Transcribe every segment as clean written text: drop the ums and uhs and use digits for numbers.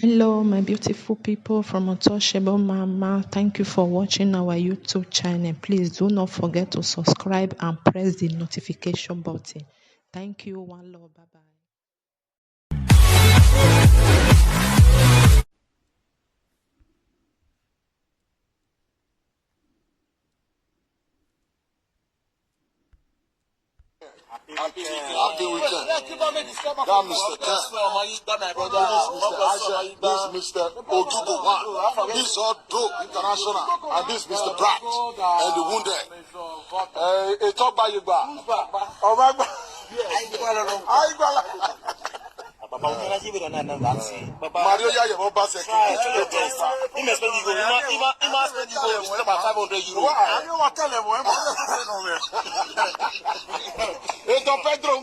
Hello, my beautiful people from Untouchable Mama. Thank you for watching our YouTube channel. Please do not forget to subscribe and press the notification button. Thank you. One love. Bye bye. Happy weekend. That Mr. Ken. This Mr. Ojugo One. This Odo International. And this Mr. Pratt. And the wounded. Torgba Mario Yaya Obaseki. He must spend you about 500 euros. I don't want to tell him. It's a Pedro.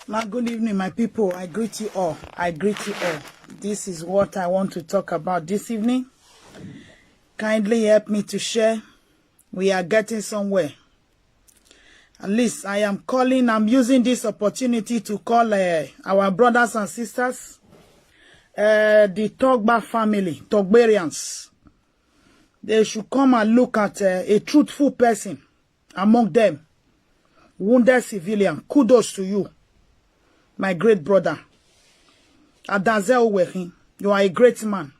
Now, good evening, my people. I greet you all. This is what I want to talk about this evening. Kindly help me to share. We are getting somewhere. At least I'm using this opportunity to call our brothers and sisters, the Torgba family, Torgbarians. They should come and look at a truthful person among them. Wounded civilian. Kudos to you, my great brother. Adaze, you are a great man.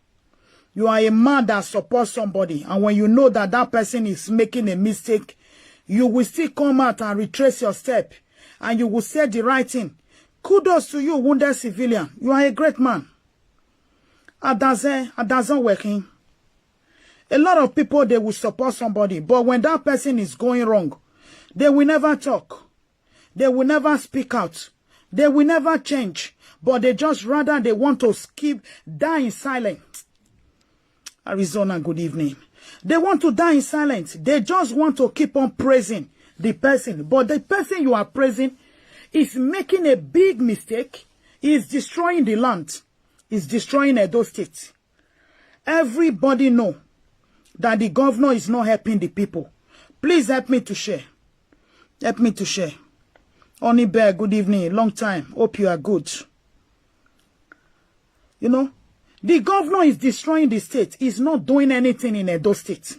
You are a man that supports somebody. And when you know that that person is making a mistake, you will still come out and retrace your step. And you will say the right thing. Kudos to you, wounded civilian. You are a great man. Adaze working. A lot of people, they will support somebody. But when that person is going wrong, they will never talk. They will never speak out. They will never change. But they just rather they want to die in silence. Arizona, good evening. They want to die in silence. They just want to keep on praising the person. But the person you are praising is making a big mistake. Is destroying the land. Is destroying Edo State. Everybody know that the governor is not helping the people. Please help me to share. Help me to share. Oni Bear, good evening. Long time. Hope you are good. You know, the governor is destroying the state. He's not doing anything in Edo State.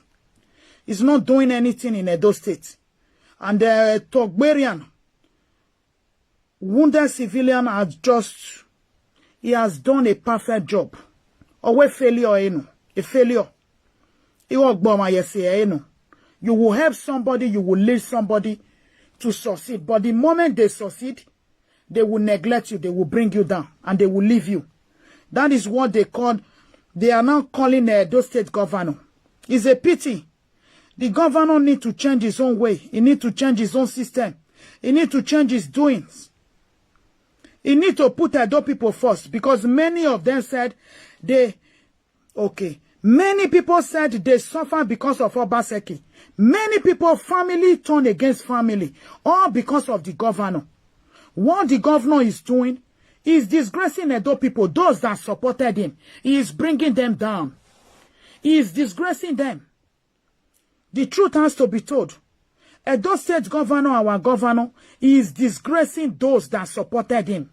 He's not doing anything in Edo State. And the Torgbarian, wounded civilian, he has done a perfect job. Or failure, a failure. You will help somebody, you will lead somebody to succeed. But the moment they succeed, they will neglect you, they will bring you down, and they will leave you. That is what they are now calling the Edo State governor. It's a pity. The governor needs to change his own way. He needs to change his own system. He needs to change his doings. He needs to put Edo people first, because many of them said many people said they suffer because of Obaseki. Many people, family turn against family, all because of the governor. What the governor is doing is disgracing Edo people, those that supported him. He is bringing them down. He is disgracing them. The truth has to be told. Edo State governor, our governor, he is disgracing those that supported him.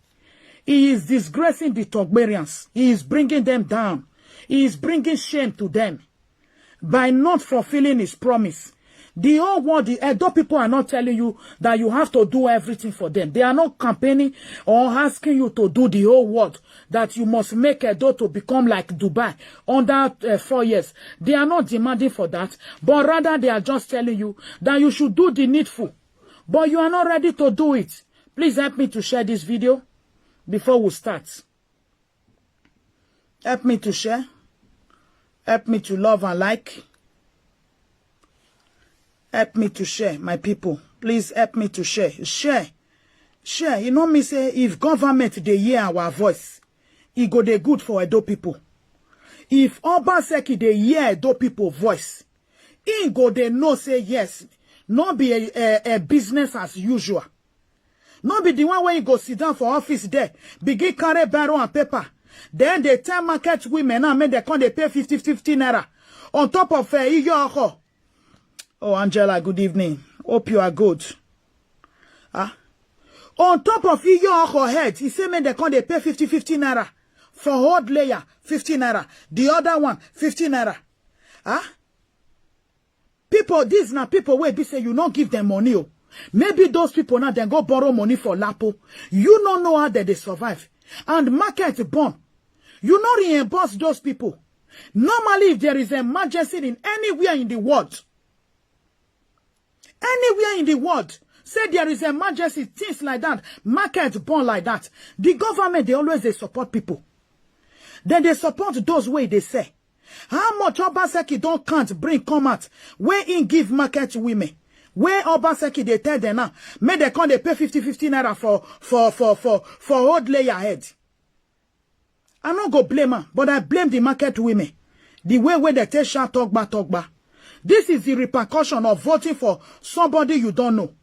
He is disgracing the Torgbarians. He is bringing them down. He is bringing shame to them by not fulfilling his promise. The whole world, the Edo people are not telling you that you have to do everything for them. They are not campaigning or asking you to do the whole world, that you must make Edo to become like Dubai under 4 years. They are not demanding for that, but rather they are just telling you that you should do the needful. But you are not ready to do it. Please help me to share this video before we start. Help me to share. Help me to love and like. Help me to share, my people. Please help me to share. Share. You know me say, if government, they hear our voice, e go dey good for Edo people. If Obaseki dey hear Edo people voice, he go dey know say yes, not be a business as usual. Not be the one where you go sit down for office there, begin carry barrel and paper. Then they tell market women and make they come they pay 50 naira on top of iyo. Oh, Angela, good evening. Hope you are good. On top of your head, he say make they come they pay 50 naira. For hard layer, 50 naira. The other one, 50 naira. People, these now people where be say you not give them money. Oh. Maybe those people now then go borrow money for Lapo. You don't know how they survive. And market born. You not reimburse those people. Normally, if there is an emergency in anywhere in the world, say there is an emergency, things like that, market born like that, the government, they always they support people. Then they support those way they say. How much Obaseki don't can't bring come out where in give market women? Where Obaseki they tell them now, may they come they pay 50 naira for old layer head. I not go blame her, but I blame the market women. The way they tell shout Torgba. This is the repercussion of voting for somebody you don't know.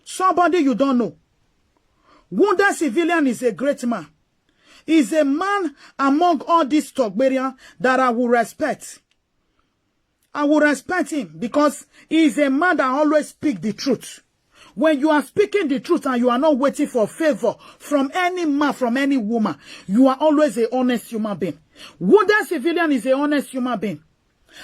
Somebody you don't know. Wounded civilian is a great man. He's a man among all these Torgberians that I will respect. I will respect him because he is a man that always speaks the truth. When you are speaking the truth and you are not waiting for favor from any man, from any woman, you are always an honest human being. Wounded civilian is an honest human being.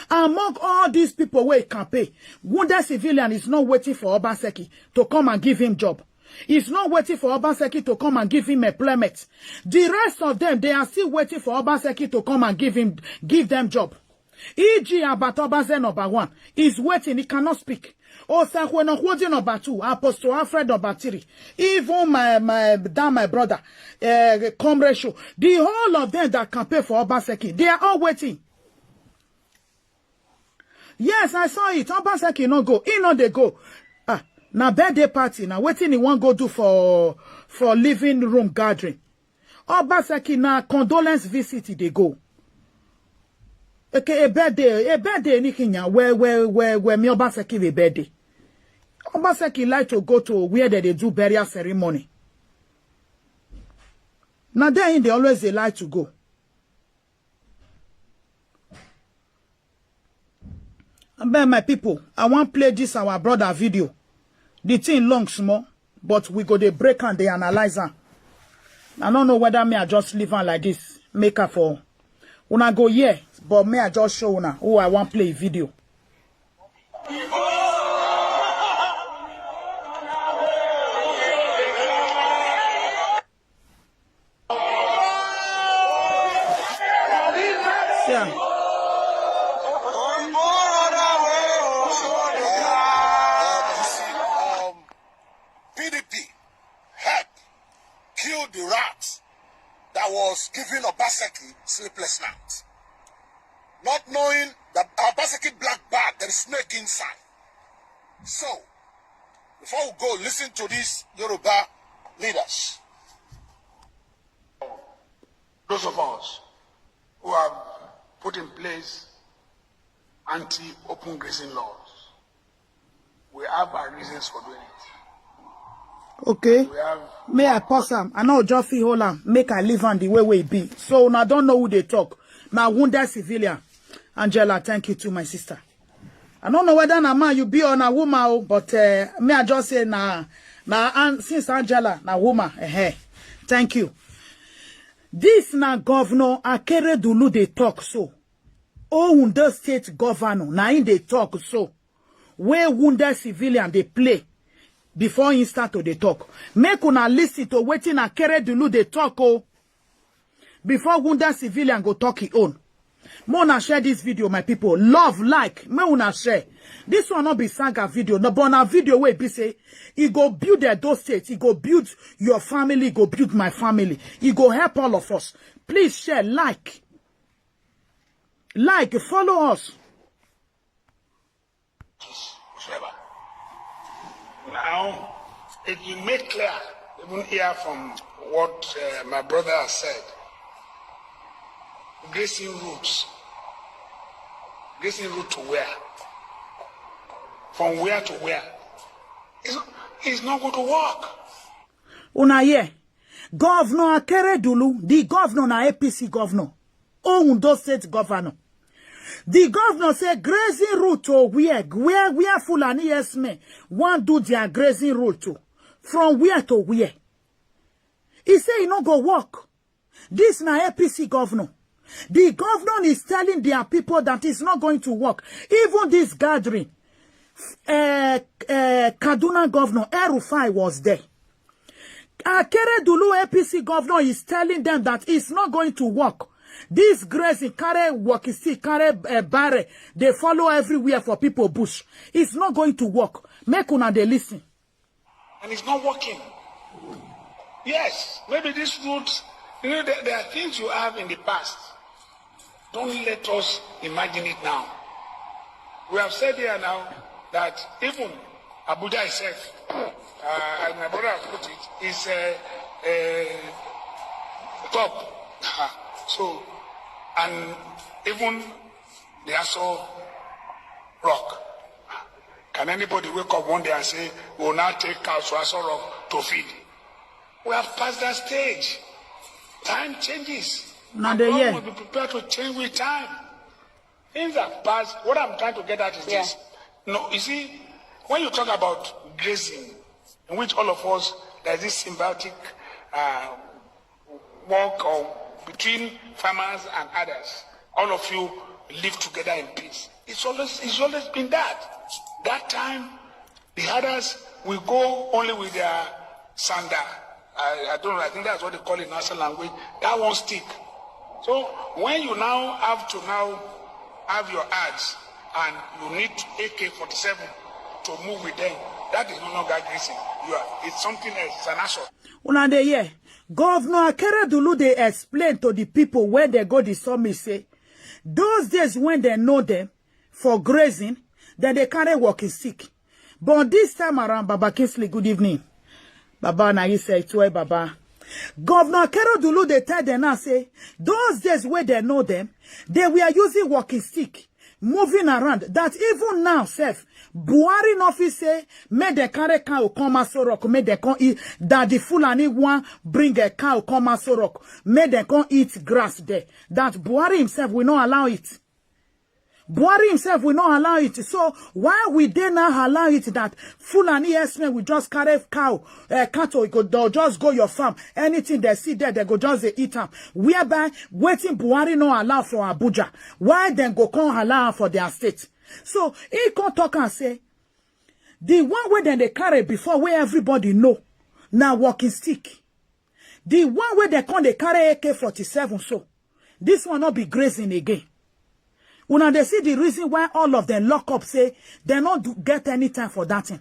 Among all these people where he can pay, wounded civilian is not waiting for Obaseki to come and give him job. He's not waiting for Obaseki to come and give him employment. The rest of them, they are still waiting for Obaseki to come and give them job. E.g. Abatobaze number 1 is waiting, he cannot speak. Osakwenokwodi number 2, Apostle Alfred number 3, even my brother, Comrade Show, the whole of them that can pay for Obaseki, they are all waiting. Yes, I saw it. Obaseki no go. He no they go. Now birthday party. Now waiting he won't go do for living room gathering. Obaseki na condolence visit they go. Okay, a birthday ni kinya where me Obaseki a birthday. Obaseki like to go to where they do burial ceremony. Now there they always they like to go. But my people, I want play this our brother video. The thing long small, but we go they break and they analyze her. I don't know whether me I just leave her like this, make her for. When I go here, but me I just show una who I want play video. Yeah. The rat that was giving Obaseki sleepless night. Not knowing that Obaseki black bag, there is snake inside. So, before we go, listen to these Yoruba leaders. Those of us who have put in place anti-open grazing laws, we have our reasons for doing it. Okay. May I pause him? I know just feel hold on. Make I live on the way we be. So now don't know who they talk. Now wounded civilian. Angela, thank you to my sister. I don't know whether na man you be or na woman, but me I just say since Angela na woman. Thank you. This na Governor Akeredolu they talk so. Oh, wounded state governor na in they talk so. Where wounded civilian they play. Before he start to the talk. Make una listen to waiting Akeredolu they talk oh. Before wounded civilian go talk his own. Me una share this video, my people. Love, like, me una share. This one not be saga video. No, but na video where be say, he go build their those states. He go build your family. He go build my family. He go help all of us. Please share, like. Like, follow us. Now, it will make clear, even here from what my brother has said, grazing routes. Grazing route to where? From where to where? It's not going to work. Unaye, Governor Akeredolu, the governor na APC governor, Ondo State governor. The governor said grazing route to where Fulani yes me want do their grazing route to. From where to where? He say he no go work. This na APC governor. The governor is telling their people that it's not going to work. Even this gathering, Kaduna governor El-Rufai was there. Akeredolu APC governor is telling them that it's not going to work. This grazing, carry walking stick, carry barre, they follow everywhere for people bush. It's not going to work. Make una they listen. And it's not working. Yes, maybe these routes, there are things you have in the past. Don't let us imagine it now. We have said here now that even Abuja itself, as my brother has put it, is top. So, and even the Aso Rock. Can anybody wake up one day and say, we will now take cows to Aso Rock to feed? We have passed that stage. Time changes. Now God will be prepared to change with time. Things have passed. What I'm trying to get at is this. No, you see, when you talk about grazing, in which all of us, there's this symbiotic work or between farmers and others. All of you live together in peace. It's always been that. That time, the others will go only with their sander. I don't know, I think that's what they call it in national language. That won't stick. So when you now have to have your ads and you need AK-47 to move with them, that is no longer grazing. It's something else. It's an assault. Unande Governor Akeredolu they explain to the people when they go the summit say, those days when they know them for grazing, then they carry walking stick. But this time around, Baba Kingsley, good evening. Baba na you say to Baba. Governor Akeredolu they tell them now say, those days where they know them, they were using walking stick, moving around. That even now, self, Buhari office say, make the carry cow come Aso Rock, make they come eat, that the Fulani one bring a cow come Aso Rock, make they come eat grass there. That Buhari himself will not allow it. Buhari himself will not allow it. So why we they not allow it that Fulani S-men will just carry cow, cattle, they'll just go your farm. Anything they see there, they go just eat them. Whereby waiting Buhari not allow for Abuja. Why then go come allow for their state? So he can talk and say, the one way then they carry before where everybody know, now walking stick. The one way they carry AK-47 so. This one not be grazing again. When they see the reason why all of them lock up, say, they not get any time for that thing.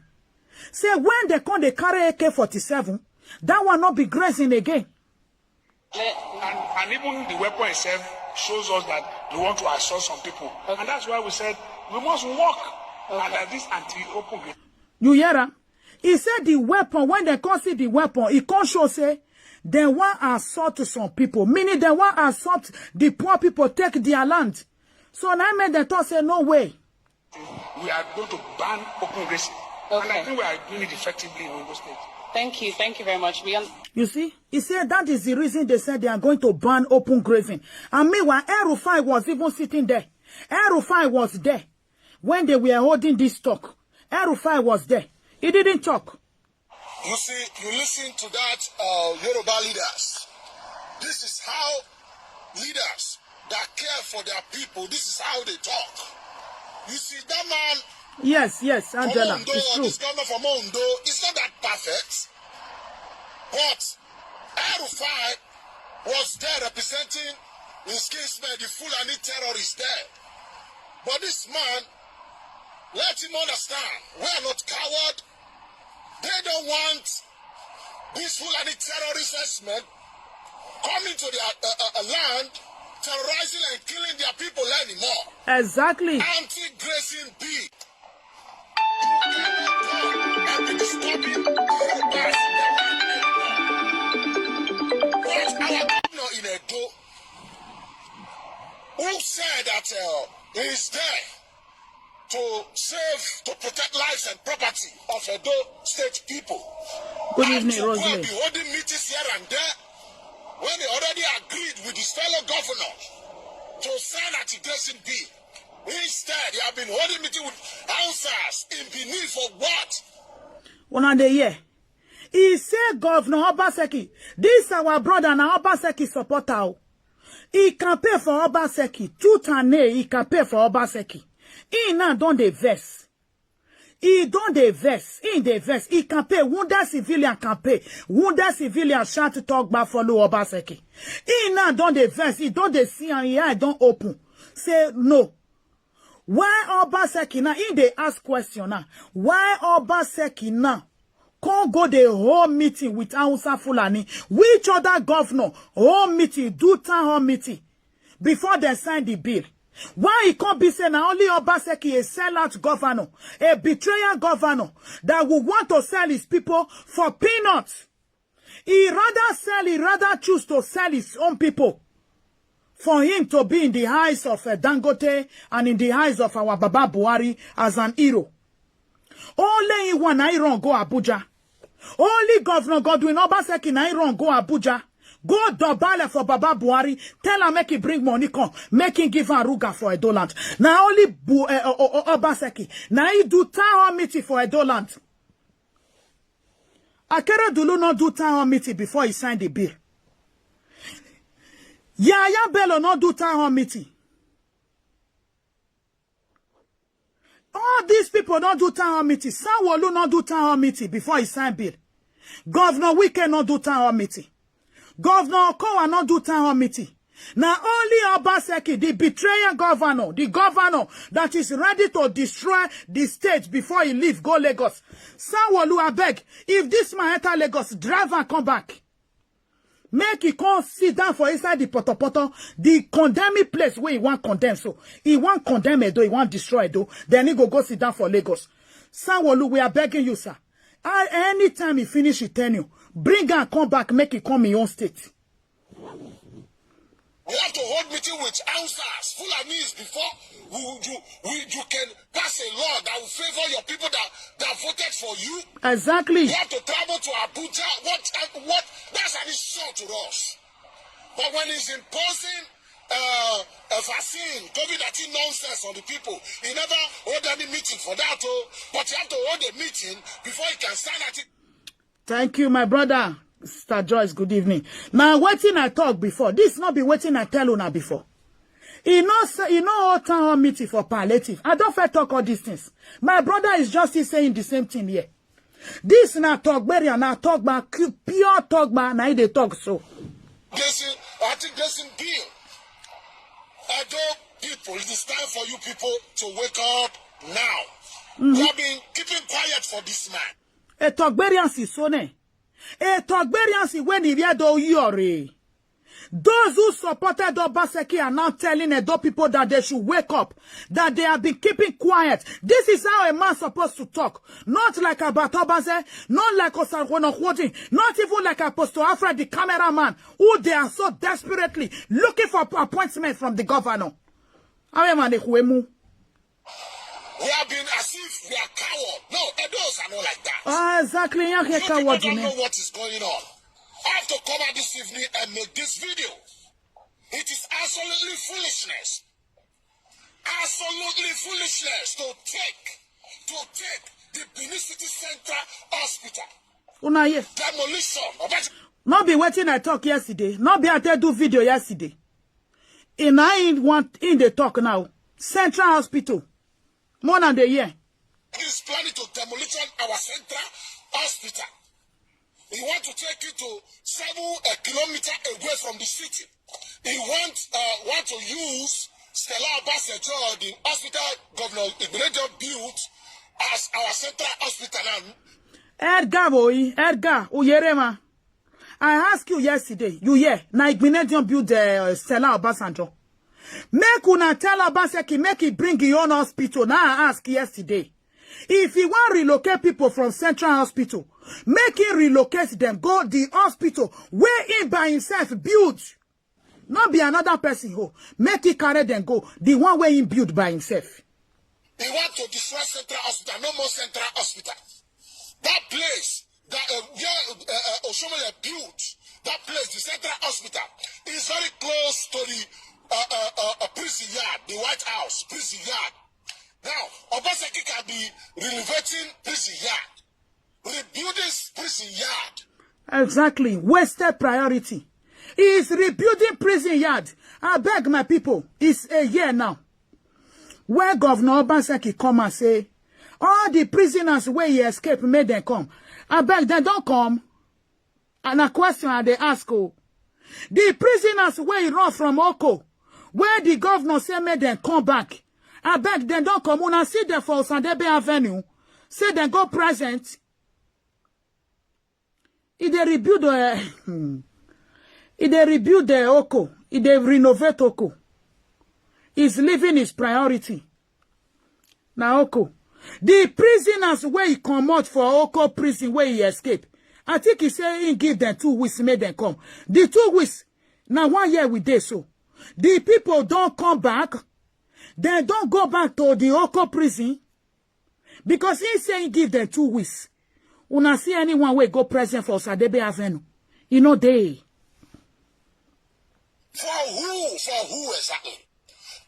Say, when they carry AK-47, that one not be grazing again. And even the weapon itself shows us that they want to assault some people. Okay. And that's why we said, we must walk. Okay. And that this anti-open. You hear that? He said the weapon, when they can't see the weapon, he can't show, say, they want assault to some people. Meaning they want assault the poor people, take their land. So now I made the thought say, no way. We are going to ban open grazing. Okay. And I think we are doing it effectively in Ondo State. Thank you very much. You see, he said that is the reason they said they are going to ban open grazing. And meanwhile, El-Rufai was even sitting there. El-Rufai was there when they were holding this talk. El-Rufai was there. He didn't talk. You see, you listen to that Yoruba leaders. This is how leaders that care for their people, this is how they talk. You see, that man... Yes, Angela, Ondo, it's true. this governor from Ondo, it's not that perfect. But El-Rufai was there representing his kinsmen, the Fulani terrorists there. But this man, let him understand, we are not coward. They don't want these Fulani terrorist men coming to their land, terrorizing and killing their people anymore. Exactly. Anti-grazing bee. You cannot come and be disturbing the Yorubas in their land anymore. But our governor in Edo, who said that he is there to protect lives and property of Edo State people. Good evening, and to Rosemary. be holding meetings here and there when he already agreed with his fellow governors to sign a litigation bill. Instead, he have been holding meetings with answers in Benin for what? One of the year. He said, Governor Obaseki, this our brother now Obaseki supporter. He can pay for Obaseki. Tooth and nail, he can pay for Obaseki. He now don't the verse. He don't the verse. In the verse, he can pay. Wounded civilian can pay. Wounded civilian shout to talk back follow Obaseki. He now don't the verse. He don't the see and he don't open. Say no. Why Obaseki now? In they ask question now. Why Obaseki now? Can't go the whole meeting with Hausa Fulani. Which other governor whole meeting do town hall meeting before they sign the bill? Why he can't be saying now only Obaseki a sellout governor, a betrayer governor that will want to sell his people for peanuts? He rather choose to sell his own people for him to be in the eyes of Dangote and in the eyes of our Baba Buhari as an hero. Only in one Iron go Abuja. Only Governor Godwin Obaseki na Iron go Abuja. Go Dobale for Baba Buhari. Tell her make him bring money come. Make him give her Ruga for Edo land. Now only Obaseki. Now he do town meeting for Edo land. Akere Dulu not do town meeting before he signed the bill. Yaya Bello not do town meeting. All these people don't do town meeting. Sanwo-Olu not do town meeting before he signed bill. Governor Wike not do town meeting. Governor Okowa not do town meeting. Now only Obaseki, the betrayer governor, the governor that is ready to destroy the state before he leave, go Lagos. Sanwo-Olu, I beg, if this man enter Lagos, drive and come back. Make he come sit down for inside the poto, the condemning place where he want condemn. So he want condemn Edo, he want destroy Edo. Then he go sit down for Lagos. Sanwo-Olu, we are begging you, sir. Anytime he finish his tenure, bring and come back, make it come in your own state. We have to hold meeting with answers, Fulanis, before you can pass a law that will favor your people that voted for you. Exactly. You have to travel to Abuja. What? That's an insult to us. But when he's imposing a vaccine, COVID-19 nonsense on the people, he never hold any meeting for that. But you have to hold a meeting before he can stand at it. Thank you, my brother. Sister Joyce, good evening. Now, waiting I talk before. This not be waiting I tell una before. You know all town meeting for palliative. I don't fair talk all these things. My brother is just saying the same thing here. This na Torgba, na Torgba, pure Torgba, na they talk so. I think this in bill. Edo people, it is time for you people to wake up now. You have been keeping quiet for this man. A Torgberian si sone. A Torgberian si when he do yore. Those who supported Obaseki are now telling Edo people that they should wake up, that they have been keeping quiet. This is how a man supposed to talk. Not like about Obase, not like Osarwonokwoti, not even like Apostle Alfred, the cameraman, who they are so desperately looking for appointment from the governor. We have been as if we are cowards. No, Edos are not like that. Exactly. You people don't know what is going on. I have to come out this evening and make this video. It is absolutely foolishness. Absolutely foolishness to take the Benin City Central Hospital. Demolition. Not be waiting I talk yesterday. Not be I do video yesterday. And I want in the talk now. Central Hospital. More than a year. He is planning to demolish our Central Hospital. He wants to take it to 7 kilometers away from the city. He want to use Stella Obaseki, the hospital Governor Igbeneghu built as our Central Hospital. Edgar, Uyerema. I asked you yesterday, you hear, na Igbeneghu built Stella Obaseki. Make una tell Obaseki, make he bring your own hospital. Now I asked yesterday. If he want relocate people from Central Hospital, make him relocate them, go the hospital where he by himself built. Not be another person who make it carry them go. The one way he built by himself. He want to destroy Central Hospital. No more Central Hospital. That place that Oshomole built, that place, the Central Hospital, is very close to the prison yard, the White House prison yard. Now, Obaseki can be renovating prison yard, rebuilding prison yard. Exactly. Wasted priority. He is rebuilding prison yard. I beg my people, it's a year now. Where Governor Obaseki come and say, all the prisoners where he escaped made them come. I beg they don't come. And a question they ask, oh, the prisoners where he run from Oko, where the governor say made them come back. I beg they don't come. When I see them for Sandebe Avenue, say they go present. If they rebuild the Oko, if they renovate Oko, is living his priority. Now Oko. The prisoners where he come out for Oko prison where he escape. I think he say he give them 2 weeks, made them come. The 2 weeks, now 1 year with this so. The people don't come back. They don't go back to the Oko prison. Because he say he give them 2 weeks. Una see anyone where go present for Sadebe Avenue. You know they. For who exactly?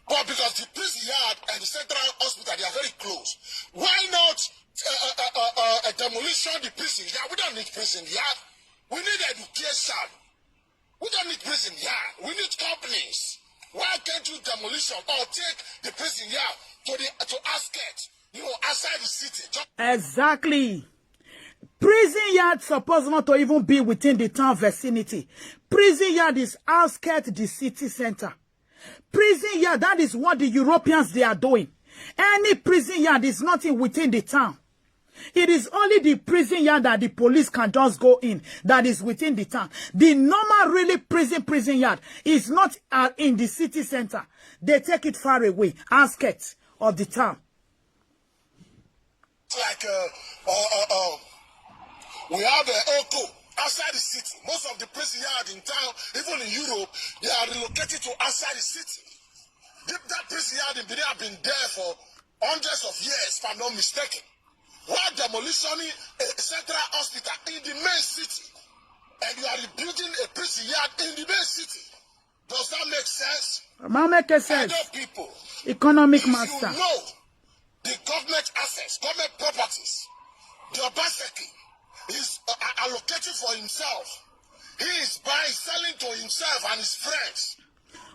But because the prison yard and the Central Hospital, they are very close. Why not demolition the prison yard? We don't need prison yard. We need education. We don't need prison yard. We need companies. Why can't you demolition or take the prison yard to outskirts, outside the city? Exactly. Prison yard supposed not to even be within the town vicinity. Prison yard is outskirts the city center. Prison yard, that is what the Europeans they are doing. Any prison yard is nothing within the town. It is only the prison yard that the police can just go in that is within the town. The normal really prison yard is not in the city center. They take it far away, outskirts of the town. Like we have Oko outside the city. Most of the prison yard in town, even in Europe, they are relocated to outside the city. That prison yard in Benin have been there for hundreds of years, if I'm not mistaken. While demolishing a central hospital in the main city, and you are rebuilding a prison yard in the main city. Does that make sense? Make sense. Other people, economic master. You know the government assets, government properties, the Obaseki is allocated for himself. He is buying, selling to himself and his friends.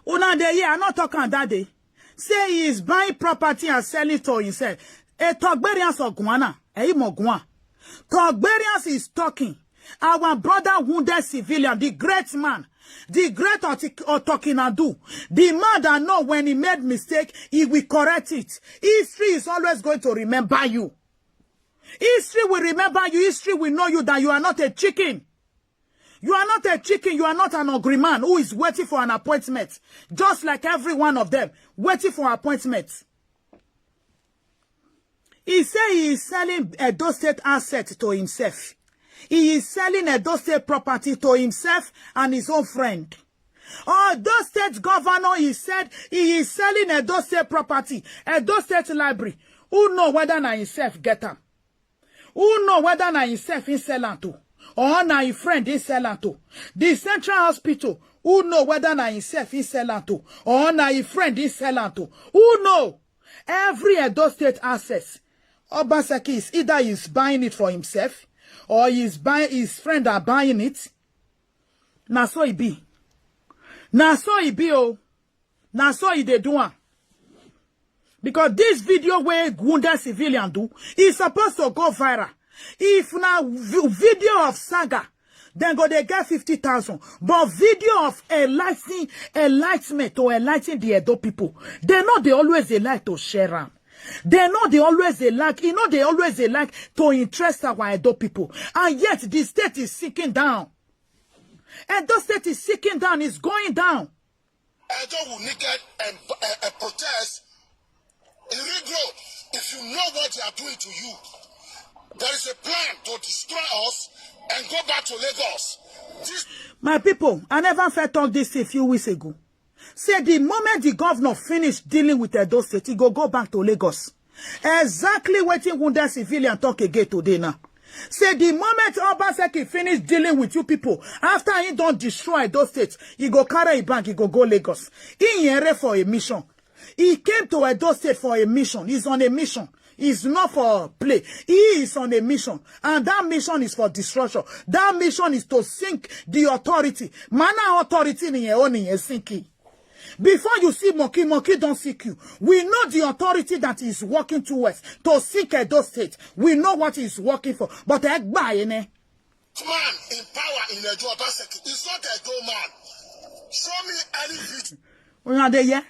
Una de ye, I'm not talking that day. Say he is buying property and selling to himself. A Torgberians of Guana, Mogua. Torgberians is talking. Our brother wounded civilian, the great man, the great Otokinadu, the man that know when he made mistake, he will correct it. History is always going to remember you. History will remember you. History will know you that you are not a chicken. You are not a chicken. You are not an ugly man who is waiting for an appointment. Just like every one of them, waiting for appointments. He said he is selling Edo State assets to himself. He is selling Edo State property to himself and his own friend. Edo State governor, he said he is selling Edo State property, Edo State library. Who know whether na himself get them? Who know whether na himself is selling to? Or na his friend is selling to? The Central Hospital, who know whether na himself is selling to? Or na his friend is selling to? Who know? Every Edo State assets, Obaseki is either he's buying it for himself, or his friend are buying it. Na so it be. Na so it be, oh. Na so it they do. Because this video where wounded civilian do is supposed to go viral. If now video of saga, then go they get 50,000. But video of enlightenment to enlighten the Edo people, they know they always they like to share them. They know they always they like, they always they like to interest our Edo people. And yet the state is sinking down. Edo State is sinking down, it's going down. Edo will need a protest in real growth if you know what they are doing to you. there is a plan to destroy us and go back to Lagos. My people, I never felt talk this a few weeks ago. Say the moment the governor finished dealing with Edo State, he go back to Lagos. Exactly what he wounded civilian talk again today now. Say the moment Obaseki finished dealing with you people, after he don't destroy those states, he go carry a bank, he go Lagos. He here for a mission. He came to Edo State for a mission. He's on a mission. It's not for play. He is on a mission. And that mission is for destruction. That mission is to sink the authority. Mana authority in your own in sinking. Before you see monkey don't seek you. We know the authority that is working towards to seek Edo State. We know what he's working for. But Egba, man in power in Edo Obaseki is not Edo man. Show me any video.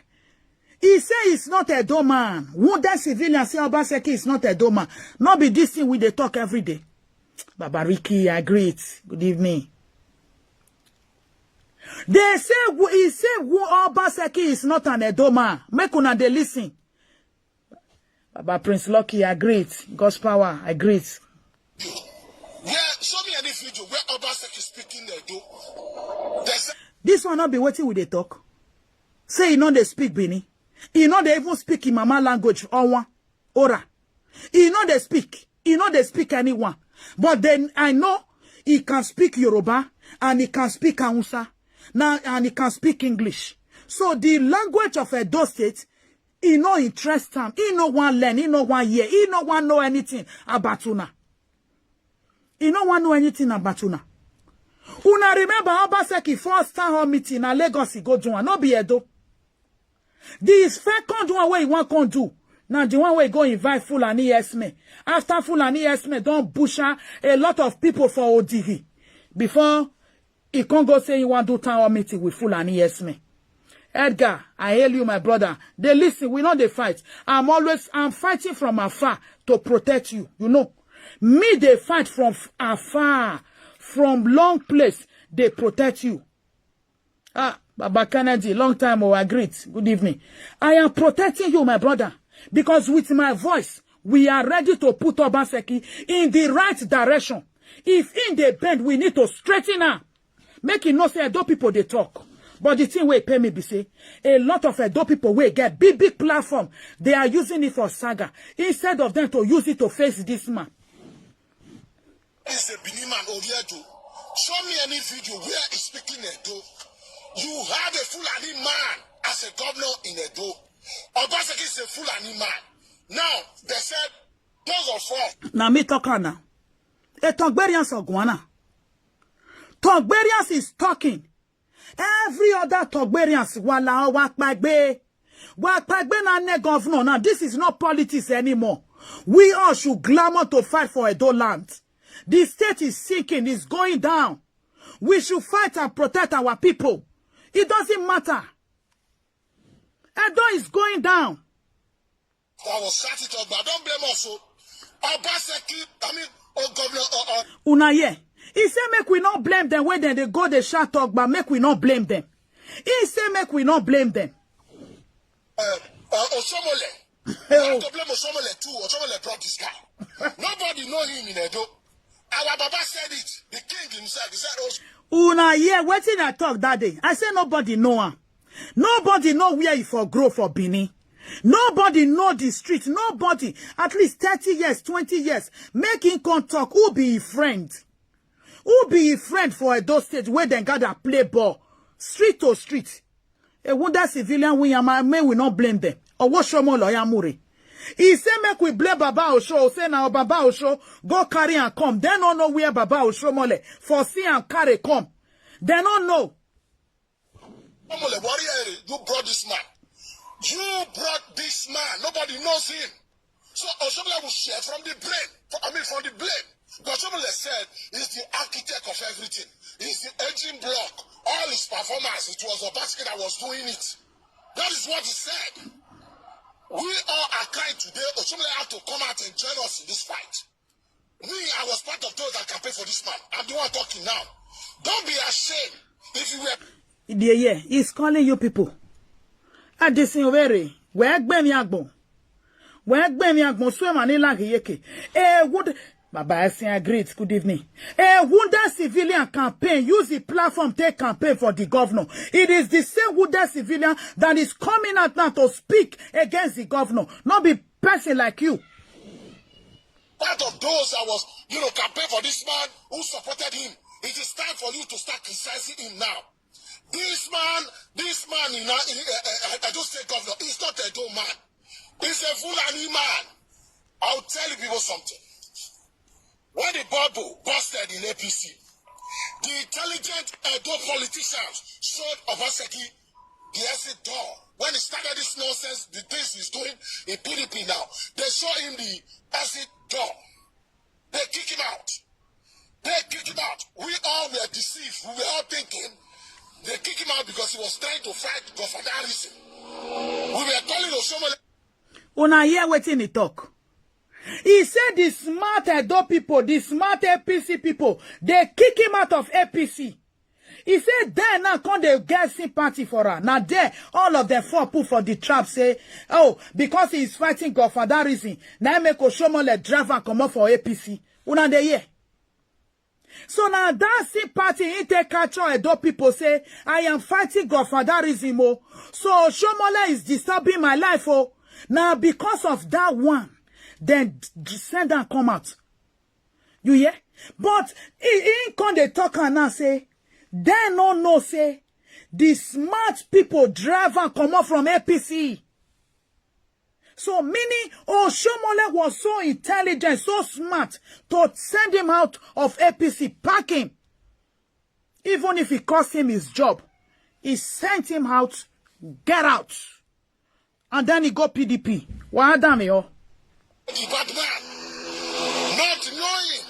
He say it's not Edo man. Wounded civilian say Obaseki is not Edo man. Not be this thing we they talk every day. Baba Ricky, I greet. Good evening. They say he say Obaseki is not an Edo man. Make una they listen. Baba Prince Lucky, I greet. God's power, I greet. Yeah, show me any video where Obaseki speaking Edo. This one not be waiting with they talk. Say he know they speak Bini. He know they even speak in mama language Owa, Ora. He know they speak. He know they speak anyone. But then I know he can speak Yoruba and he can speak Hausa. Now and he can speak English. So the language of Edo State, he no interest him. He no one learn. He no one hear. He no one know anything about Una. He no one know anything about Una. Una remember Obaseki first town hall meeting na Lagos he go do no be Edo. This second one where he want to do. Now the one where he go invite Fulani Esme. After Fulani Esme don't busher a lot of people for ODV. Before he can't go say he want to do town hall meeting with Fulani Esme. Edgar, I hail you, my brother. They listen, we know they fight. I'm fighting from afar to protect you. You know. Me, they fight from afar. From long place, they protect you. Baba Kennedy, long time, I agreed. Good evening. I am protecting you, my brother. Because with my voice, we are ready to put Obaseki in the right direction. If in the bend, we need to straighten her. Make it not say Edo people, they talk. But the thing we pay me be say, a lot of Edo people will get big platform. They are using it for saga. Instead of them to use it to face this man. Is a Benin man Oviedo. Show me any video where he's speaking Edo. You had a Fulani man as a governor in Edo. Obaseki is a Fulani man. Now, they said, those of us. Now, me talking now. A Torgberians of Guana. Torgberians is talking. Every other Torgberians, wala wakpagbe. Wakpagbe na ne governor. Now, this is not politics anymore. We all should clamor to fight for Edo land. The state is sinking, it's going down. We should fight and protect our people. It doesn't matter. Edo is going down. I was shut it up, but don't blame us. Obaseki, governor. Unaye. He said make we not blame them when they go they shut up, but make we not blame them. He said make we not blame them. Osomole. You have to blame Osomole too. Osomole brought this guy. Nobody know him in Edo. Our Baba said it. The king himself. He said, Unaye, what did I talk that day? I said nobody know him. Nobody know where he for grow for Bini. Nobody know the street. Nobody. At least 30 years, 20 years. Make him come talk. Who be his friend? Who be his friend for Edo State where they gather play ball? Street to street. A wonder civilian we will not blame them. Or what show more lawyer Muri? He say make we blame Baba Osho. Say now Baba Osho go carry and come. They don't know where Baba Osho mole for see and carry come. They don't know. You brought this man. You brought this man. Nobody knows him. So Oshomole will share from the blame. From the blame. Because Oshomole said he's the architect of everything. He's the engine block. All his performance, it was Obaseki that was doing it. That is what he said. We all are crying today. Oshomole have to come out and join us in this fight. I was part of those that campaign for this man. I'm the one talking now. Don't be ashamed. If you were... Yeah, he's calling you people. At this in very where Gbemi Agbon. Where Gbemi Agbon swim and like yeke. Would Baba Essien great. Good evening. A wounded civilian campaign use the platform take campaign for the governor. It is the same wounded civilian that is coming out now to speak against the governor. Not be person like you. Part of those that was, campaign for this man who supported him. It is time for you to start criticizing him now. This man in Edo State governor, he's not a Edo man. He's a Fulani man. I'll tell you people something. When the bubble busted in APC, the intelligent Edo politicians showed Obaseki the exit door. When he started this nonsense, the things he's doing in PDP now, they show him the exit door. They kick him out. We all were deceived. We were all thinking they kick him out because he was trying to fight Godwin. We were calling Oshomo. Una hear wetin he talk. He said the smart Edo people, the smart APC people, they kick him out of APC. He said, then now come the get sympathy for her. Now there, all of them four put for the trap say, oh, because he is fighting godfatherism, now make Oshomole driver come up for APC. Una de hear. So now that sympathy in take control Edo people say, I am fighting godfatherism. Oh. So Oshomole is disturbing my life. Oh. Now because of that one, then send and come out. You hear? But he come they talk and now say, they no say the smart people driver come up from APC. So meaning Oshomole was so intelligent, so smart to send him out of APC, pack him. Even if it cost him his job, he sent him out, get out. And then he go PDP. Why damn yo? The bad man, not knowing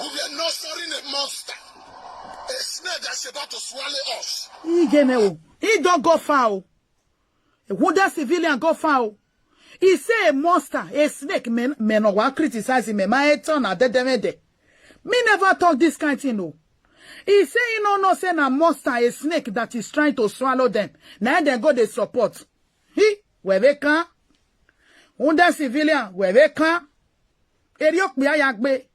we were not storing a monster, a snake that's about to swallow us. He don't go far. A wounded civilian go far. He say a monster, a snake, men no wa criticize him. My turn at the me never talk this kind of thing. No. He say no say a monster, a snake that is trying to swallow them. Now they go they support. Where they can. Wounded civilian, where they can. Eriok biya yakbe.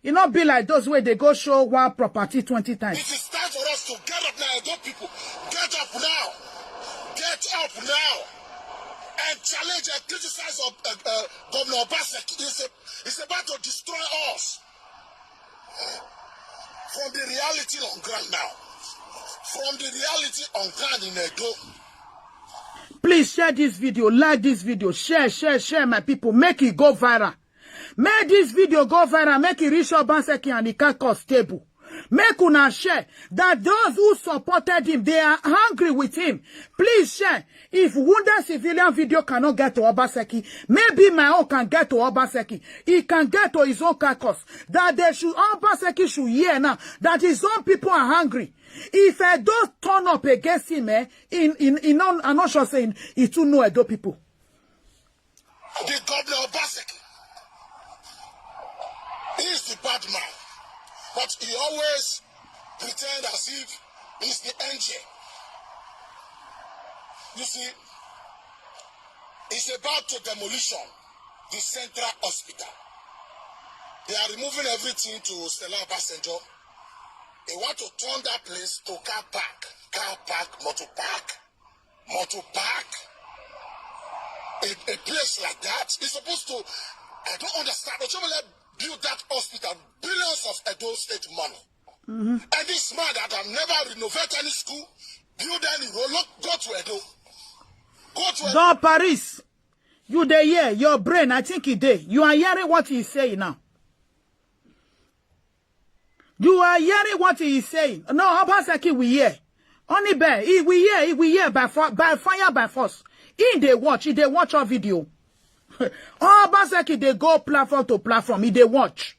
You not be like those where they go show one property 20 times. It is time for us to get up now, Edo people. Get up now. Get up now. And challenge and criticize Governor Obaseki. It's about to destroy us. From the reality on ground now. From the reality on ground in Edo. Please share this video, like this video, share, my people. Make it go viral. Make this video go viral. Make it reach Obaseki and the caucus table. Make una share that those who supported him, they are hungry with him. Please share. If wounded civilian video cannot get to Obaseki, maybe my own can get to Obaseki. He can get to his own caucus. That they should, Obaseki should hear now that his own people are hungry. If I don't turn up against him, I'm not sure saying he too know Edo people. The Governor Obaseki, he is the bad man. But he always pretend as if he's the angel. You see, it's about to demolition the central hospital. They are removing everything to Stella Obasanjo. They want to turn that place to car park, motor park. A place like that is supposed to, I don't understand. Build that hospital, billions of Edo State money. And this man that have never renovated any school, build any road, go to Edo. Go to Edo. Don Paris, you dey hear your brain, I think he dey. You are hearing what he is saying now. You are hearing what he is saying. No, Obaseki we hear. Only bear, we hear by fire, by force. He watch our video. Obaseki they go platform to platform. He they watch.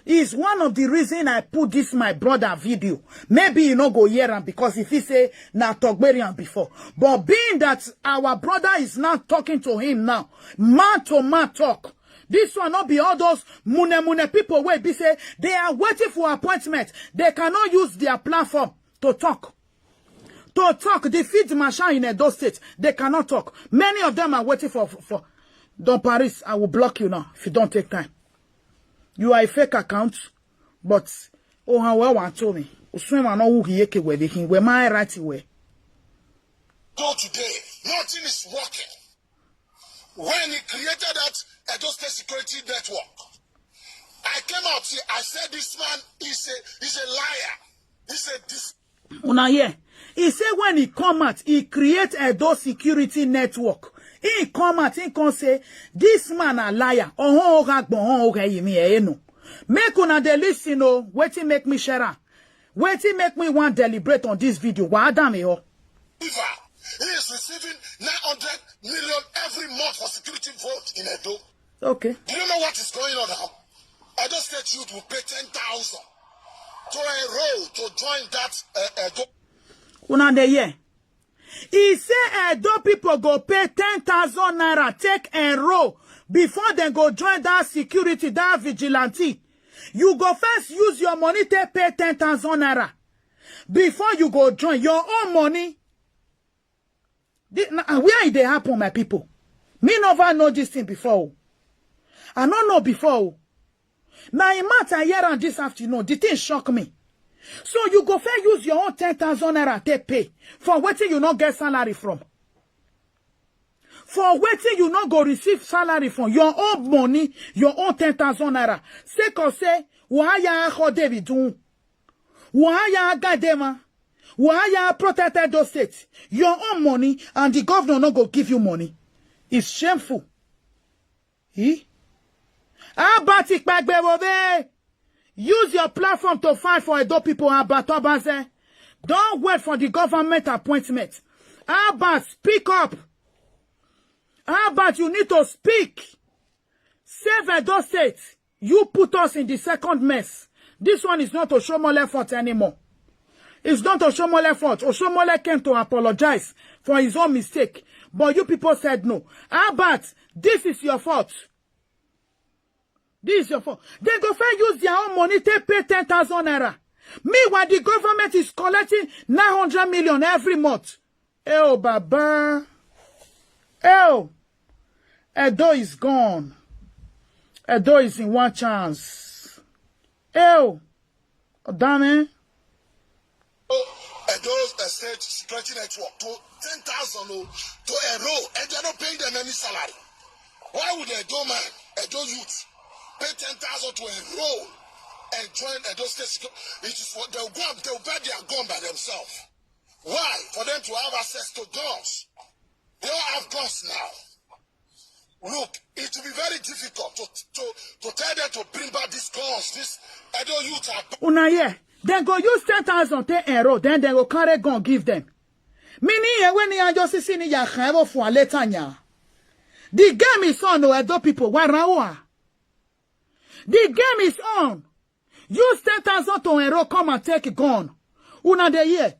It's one of the reason I put this my brother video. Maybe you know go hear him because if he say na Torgba before. But being that our brother is not talking to him now, man to man talk. This one not be all those mune people where be say they are waiting for appointment. They cannot use their platform to talk. To talk, defeat Masha in Edo State. They cannot talk. Many of them are waiting for. Don Paris, I will block you now if you don't take time. You are a fake account, but oh how well one told me. Swim and all who he where they can where my right way. So today, nothing is working. When he created that Edo State Security Network, I came out here, I said this man is a liar. He said this. Una here. He said when he come out, he create Edo Security Network. He come out, he can say, this man a liar. Make una de listen, oh, waiting make me share. Waiting make me want deliberate on this video. Why damn it, oh? He is receiving 900 million every month for security vote in Edo. Okay. Do you know what is going on now? Edo State youth will pay 10,000 to enroll to join that Edo. Una de here. He say Edo people go pay 10,000 naira take enroll before they go join that security, that vigilante. You go first use your money to pay 10,000 naira before you go join your own money. Where did they happen, my people? Me never know this thing before. I don't know before. Now, in matter here and this afternoon, the thing shock me. So you go first use your own 10,000 naira to pay for waiting you not get salary from. For waiting you not go receive salary from your own money, your own 10,000 naira. Say cause say, why ya David do? Why ya Gadema? Why ya protected those states? Your own money and the governor not go give you money. It's shameful. Abatik Bagbe. Use your platform to fight for Edo people. Abatobaze. Don't wait for the government appointment. Abat, speak up. Abat, you need to speak. Save Edo State. You put us in the second mess. This one is not Oshomole effort anymore. It's not Oshomole effort. Oshomole came to apologize for his own mistake. But you people said no. Abat, this is your fault. This is your fault. They go first use their own money to pay 10,000 naira. Meanwhile, the government is collecting 900 million every month. Oh, Baba. Oh. Edo is gone. Edo is in one chance. Oh. Damn it. Edo's State Security Network to 10,000 to enroll, and they're not paying them any salary. Why would Edo man, Edo youth, pay 10,000 to enroll and join Edo State Security? It is what they'll buy their gun by themselves. Why? For them to have access to guns. They all have guns now. Look, it will be very difficult to tell them to bring back these guns. This Edo youth are. Una yeah. Then go use 10,000 to enroll, then they go carry gun give them. Meaning when you just see ni ya khairo for later nya. The game is on, no Edo people. Warawa. The game is on. Use 10,000 to enroll, come and take a gun. Una de ye.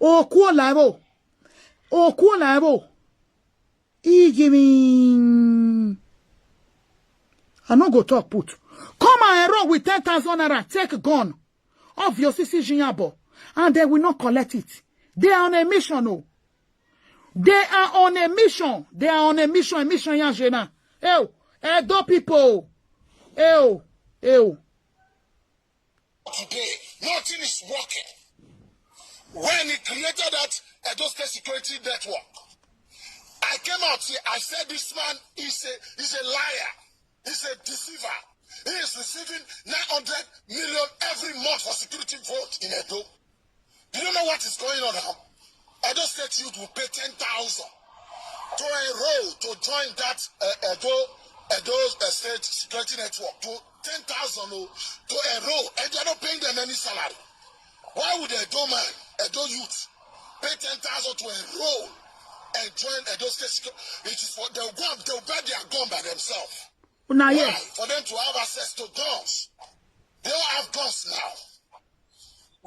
O kuo labo. O kuo labo. I no go talk put. Come and enroll with 10,000 naira. Take a gun of your CCG and they will not collect it. They are on a mission, oh. They are on a mission. They are on a mission. Mission Yajena. Ew. Edo people. Ew. Ew. Today, nothing is working. When he created that Edo State Security Network, I came out here, I said this man is a liar. He's a deceiver. He is receiving 900 million every month for security vote in Edo. Do you know what is going on now? Edo State youth will pay 10,000 to enroll to join that Edo State Security Network to 10,000 to enroll, and they're not paying them any salary. Why would Edo man, Edo youth, pay 10,000 to enroll and join Edo State Security? It is for they'll buy their gun by themselves. Una Why? yeah. For them to have access to guns. They all have guns now.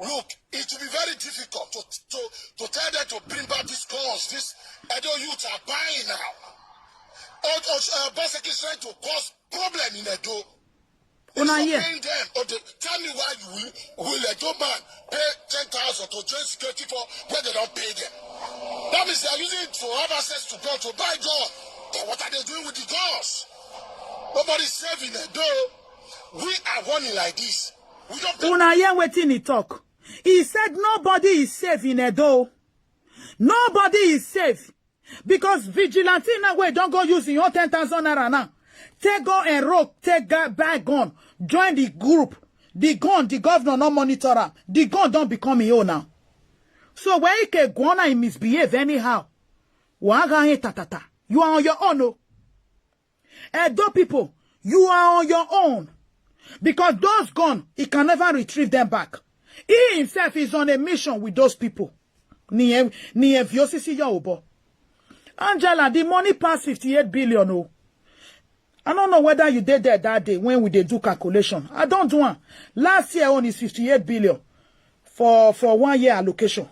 Look, it will be very difficult to tell them to bring back these guns. This Edo youth are buying now. Obaseki is trying to cause problem in Edo. Una yeah. Paying them. Or tell me why you will Edo man pay 10,000 to join security for when they don't pay them. That means they are using it to have access to God, to buy God. Then what are they doing with the gods? Nobody's saving it, though. We are warning like this. We don't. Una hear waiting he talk. He said nobody is safe in Edo. Nobody is safe. Because vigilante now way don't go using your 10,000 naira now. Take gun and rope, take buy gun, join the group. The gun, the governor no monitor her. The gun don't become your now. So when you can go on and misbehave anyhow, you are on your own. No. Edo people, you are on your own. Because those guns, he can never retrieve them back. He himself is on a mission with those people. Angela, the money passed 58 billion. Oh. I don't know whether you did there that day when we did do calculation. I don't do one. Last year only 58 billion for 1 year allocation.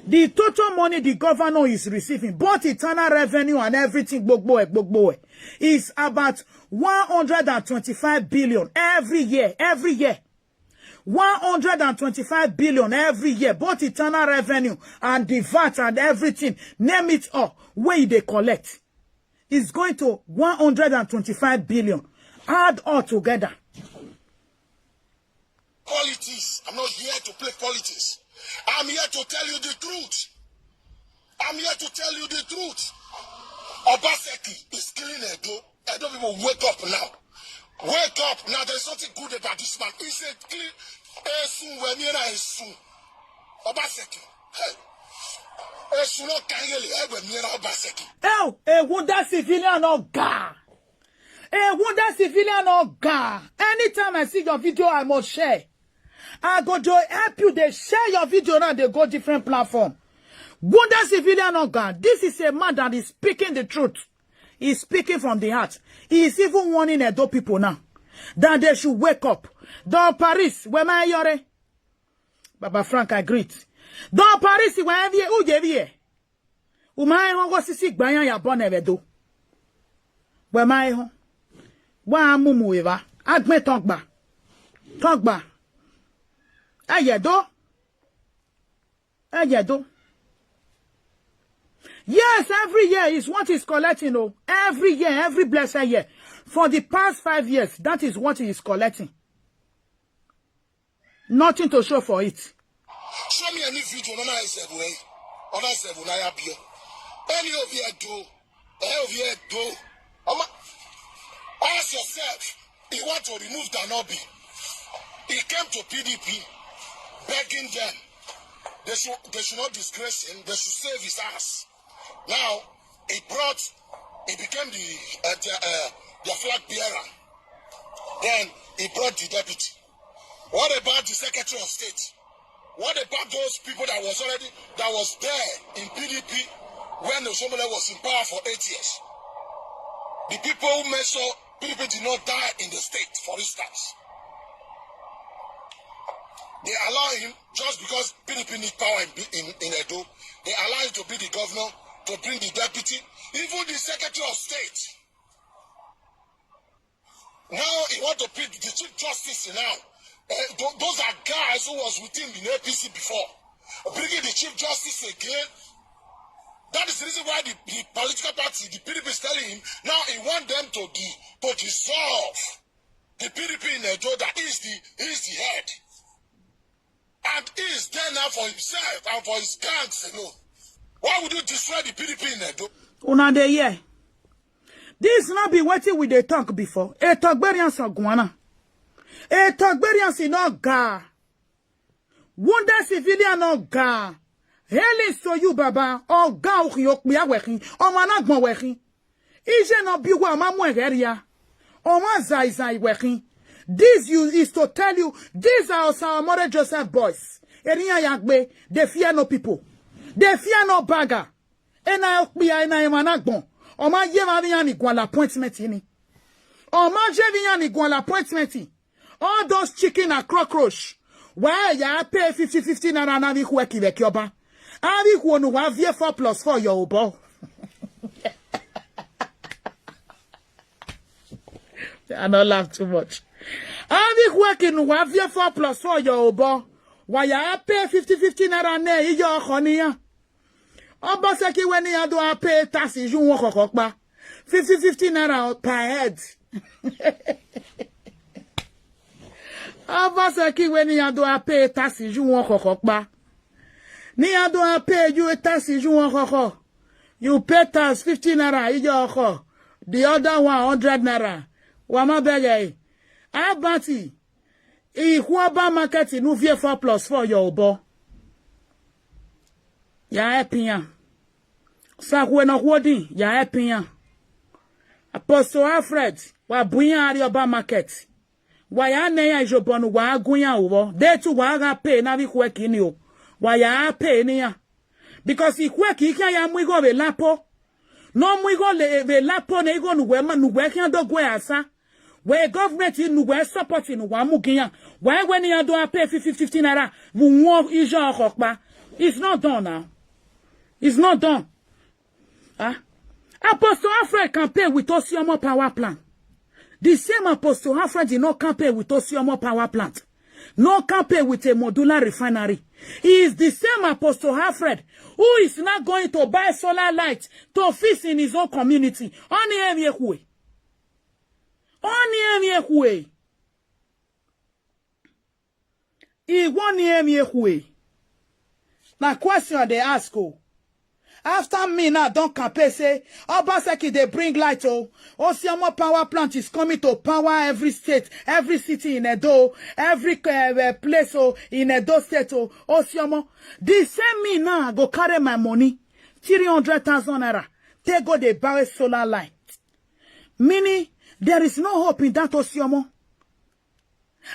The total money the governor is receiving, both internal revenue and everything, is about 125 billion every year. 125 billion every year, both internal revenue and the VAT and everything, name it all, where they collect. Is going to 125 billion. Add all together. Politics. I'm not here to play politics. I'm here to tell you the truth. I'm here to tell you the truth. Obaseki is killing Edo. Edo people, wake up now. Wake up now. There's something good about this man. He said, Obaseki. Hey. Wounda civilian or ga. Wounda civilian or ga. Anytime I see your video, I must share. I go to help you. They share your video now. They go different platform. Wounda civilian or ga. This is a man that is speaking the truth. He's speaking from the heart. He is even warning Edo people now that they should wake up. Dans Paris, where my yore? Baba Frank agreed. Dans Paris, where vie ou je vie? Ou ma ho go sisi gbanyan ya bon evedo. Where my ho? Wa mumu eva. Agbe Torgba. Torgba. Ayedo. Ayedo. Yes, every year is what he's collecting. Oh, every year, every blessed year. For the past 5 years, that is what he is collecting. Nothing to show for it. Show me any video on any of you do. Any of you do. Ask yourself, he want to remove Danobi. He came to PDP begging them. They should not disgrace him. They should save his ass. Now, he became their flag bearer. Then he brought the deputy. What about the Secretary of State? What about those people that was there in PDP when Osomole was in power for 8 years? The people who made sure PDP did not die in the state, for instance. They allow him, just because PDP need power in Edo, they allow him to be the governor, to bring the deputy, even the Secretary of State. Now he want to pick the Chief Justice now. Those are guys who was with him in APC before. Bringing the Chief Justice again. That is the reason why the political party, the PDP is telling him, now he want them to dissolve the PDP in Edo, that is the head. And he is there now for himself and for his gangs alone. Why would you destroy the PDP in Edo? Una de ye. This not be waiting with the talk before. A Torgberian Guana. A Torgberian si no ga. Wounda civilian no ga. Heli to you baba. O ga o yok biya wekin. O managmo wekin. Ije no biwa mamu egeria. O ma zai wekin. This is to tell you, these are our Mother Joseph boys. Eriya yagbe, they fear no people. They fear no bagger. Ena okbiya ena emanagbon. Oma yema viyan igwan l'appointment ini. Oma je viyan igwan l'appointment. All those chicken and cockroach. Why ya pay 50-50 naira na vi hueki vek yoba. Avi huonu wa vie 4+4 yo obo. I don't laugh too much. Avi hueki wa vie 4+4 yo obo. Why ya pay 50-50 naira ne iyo khoniya. Obaseki when he do a pay taxes, you walk okokpa. 50 naira per head. Obaseki when he do a pay taxes, you walk okokpa. Ni do a pay you taxes, you walk okokpa. You pay tax 50 naira, you the other 100 naira. Wama bege. Abati. Ihuaba market in 4+4 your obo. Ya epia. Sa na wodi ya epia. Apostle Alfred wa buya ari oba market. Wa ya ne ya ijobonu wa agunya uwo. De tu wa ga pay na bi kweki ni o. Wa ya pay ni ya. Because ikweki ika ya mwigo be lapo. No mwigo le lapo ne igo nuwe kan do gwe asa. Where government in Nuwe supporting Wamugian, why when you do pay 50 naira, we want Isha Hokba. It's not done now. It's not done. Apostle Alfred can pay with Osiomo power plant. The same Apostle Alfred did not can pay with Osiomo power plant. No can pay with a modular refinery. He is the same Apostle Alfred who is not going to buy solar light to fix in his own community. Only every way. Now question they ask after me now don't campaign say Obaseki they bring light Osiamo power plant is coming to power every state, every city in Edo, every place in Edo state Osiamo. The same me now go carry my money 300,000 naira. They go they buy solar light. Meaning there is no hope in that Osiomo.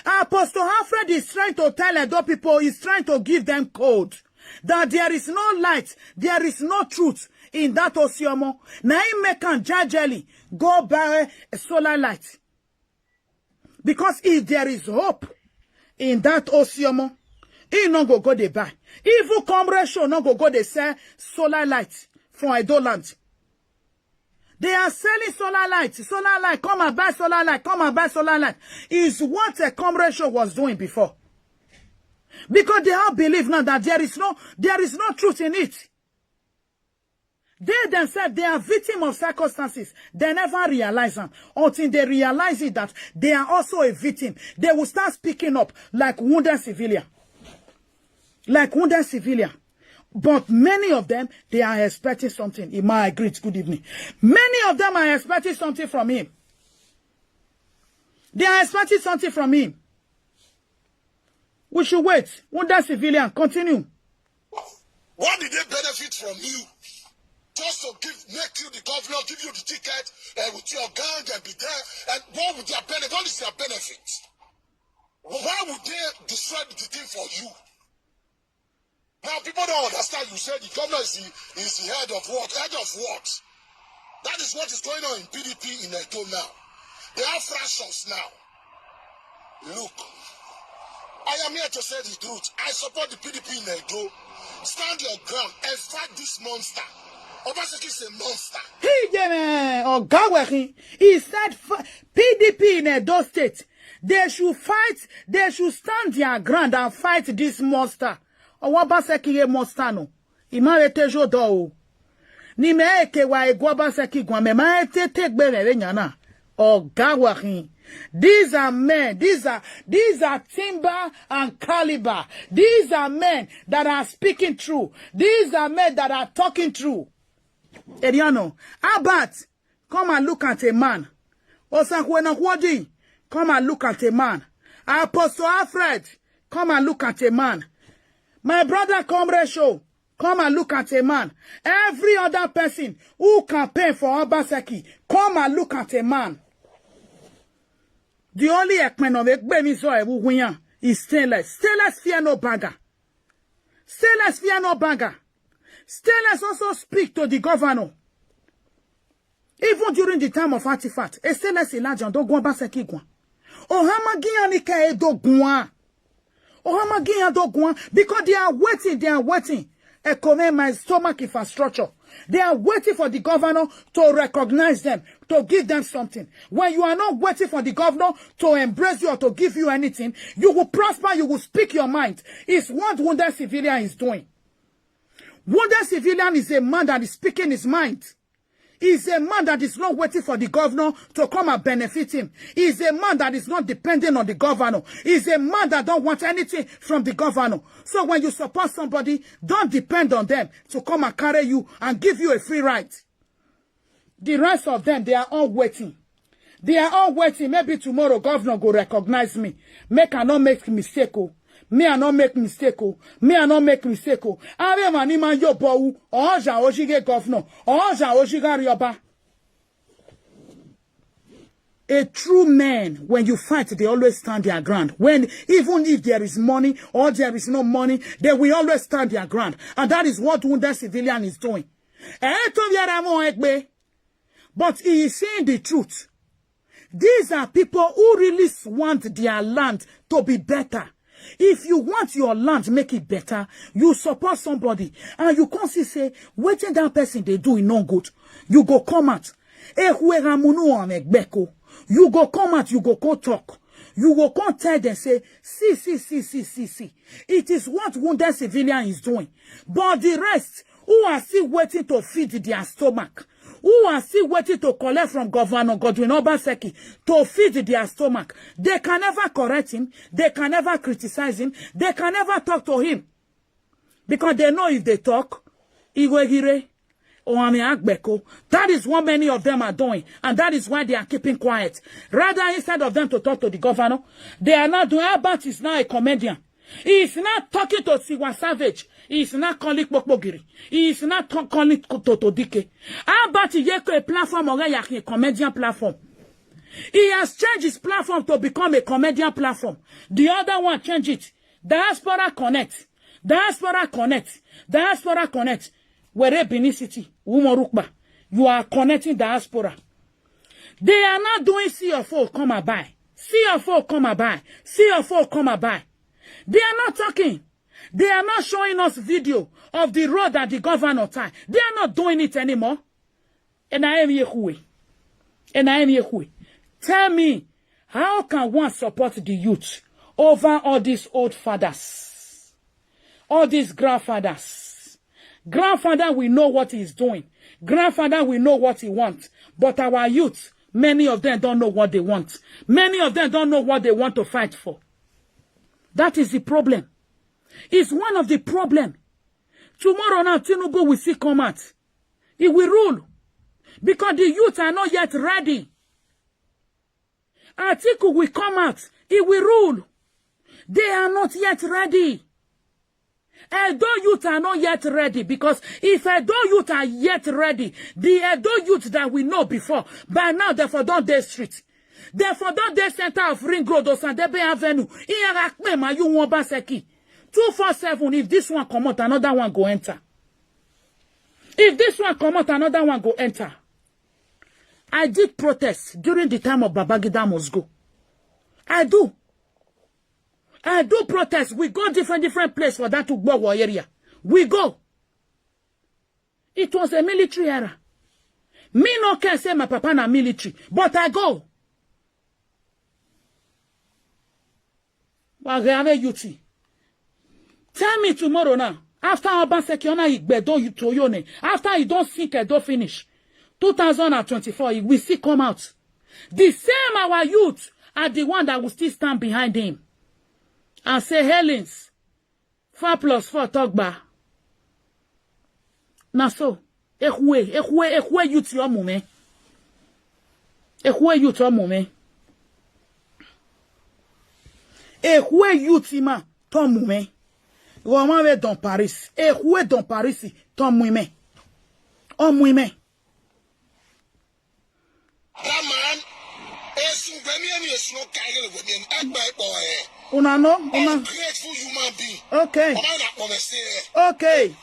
Apostle Alfred is trying to tell Edo people, he's trying to give them code that there is no light, there is no truth in that Osiomo. Now he make an jajali go buy a solar light. Because if there is hope in that Osiomo, he no go they buy. Even commercial no go they sell solar light from Edo land. They are selling solar light. Solar light. Come and buy solar light. Come and buy solar light. Is what a commercial was doing before. Because they all believe now that there is no truth in it. They themselves, they are victims of circumstances. They never realize them. Until they realize it that they are also a victim. They will start speaking up like wounded civilian. Like wounded civilian. But many of them, they are expecting something. Ima agreed. Good evening. Many of them are expecting something from him. They are expecting something from him. We should wait. Wounded civilian, continue. What did they benefit from you? Just to make you the governor, give you the ticket with your gang and be there. And what would their benefit? What is their benefit? Why would they destroy the thing for you? Now, people don't understand. You said the governor is the head of what? Head of what? That is what is going on in PDP in Edo now. They have fractions now. Look, I am here to say the truth. I support the PDP in Edo. Stand your ground and fight this monster. Obaseki is a monster. He said PDP in Edo State. They should fight. They should stand their ground and fight this monster. Obaseki ye mostano. Imarete jodo. Ni me eke wa Obaseki gwa me ma ete tegbere nyana. Ogawari. These are men. These are timber and caliber. These are men that are speaking true. These are men that are talking true. Eriano, Abat, come and look at a man. Osakwena Wadi, come and look at a man. Apostle Alfred, come and look at a man. My brother Comrade Show, come and look at a man. Every other person who campaign for Obaseki, come and look at a man. The only ekmen of Ekbemiso is stainless. Stainless fear no bagger. Stainless fear no bagger. Stainless also speak to the governor. Even during the time of artifact, a stainless Elijah don't go Obaseki gwan. Ohama giyani ka edo gwan. Because they are waiting. My stomach infrastructure. They are waiting for the governor to recognize them, to give them something. When you are not waiting for the governor to embrace you or to give you anything, you will prosper, you will speak your mind. It's what wounded civilian is doing. Wounded civilian is a man that is speaking his mind. He's a man that is not waiting for the governor to come and benefit him. He's a man that is not depending on the governor. He's a man that don't want anything from the governor. So when you support somebody, don't depend on them to come and carry you and give you a free ride. The rest of them, they are all waiting. They are all waiting. Maybe tomorrow governor go recognize me. Make I not make mistake. Me I not make mistake. Me I not make mistake. Ave mani man yo bou. Oja ojige governor. Oja ojiga rioba. A true man, when you fight, they always stand their ground. When, even if there is money or there is no money, they will always stand their ground. And that is what wounded civilian is doing. But he is saying the truth. These are people who really want their land to be better. If you want your land to make it better, you support somebody. And you can't say, waiting that person they do is no good. You go come out. You go come out, you go talk. You go come tell them, say, see. It is what wounded civilian is doing. But the rest, who are still waiting to feed their stomach, who are still waiting to collect from Governor Godwin Obaseki to feed their stomach, they can never correct him, they can never criticize him, they can never talk to him. Because they know if they talk, that is what many of them are doing. And that is why they are keeping quiet. Rather, instead of them to talk to the governor, they are not doing. Albert is now a comedian. He is not talking to Siwa Savage. He is not calling Pokpogiri. He is not calling Toto Dike. Albert is a platform or a comedian platform. He has changed his platform to become a comedian platform. The other one changed it. Diaspora Connect. Diaspora Connect. Diaspora Connect. Where Benin City, Umorukba, you are connecting diaspora. They are not doing CFO come and buy. CFO come and buy. CFO come and buy. They are not talking. They are not showing us video of the road that the governor tied. They are not doing it anymore. And I am Yehuwe. Tell me, how can one support the youth over all these old fathers? All these grandfathers? Grandfather, we know what he's doing. Grandfather, we know what he wants. But our youth, many of them don't know what they want. Many of them don't know what they want to fight for. That is the problem. It's one of the problems. Tomorrow now, Tinubu will see come out. He will rule. Because the youth are not yet ready. Atiku will come out. He will rule. They are not yet ready. Edo youth are not yet ready, because if Edo youth are yet ready, the Edo youth that we know before, by now, therefore, don't they street. Therefore, don't they center of Ring Road or Sandebe Avenue. Iyarakme, you Obaseki. 247, if this one come out, another one go enter. If this one come out, another one go enter. I did protest during the time of Babangida must go. I do protest. We go different place for that to go area. We go. It was a military era. Me no can say my papa na military, but I go. Tell me tomorrow now. After Obaseki, after you don't think I don't finish, 2024, we see come out. The same our youth are the one that will still stand behind him. And say, Helens, 4 + 4 Torgba. Now so, ehwe youth your mume. Ehwe youth your mume. Ehwe youth ima ton mume. Roman ve dans Paris. Ehwe dans Paris ton mume. On mume. That man, Una no? ungrateful human being. Okay. Okay.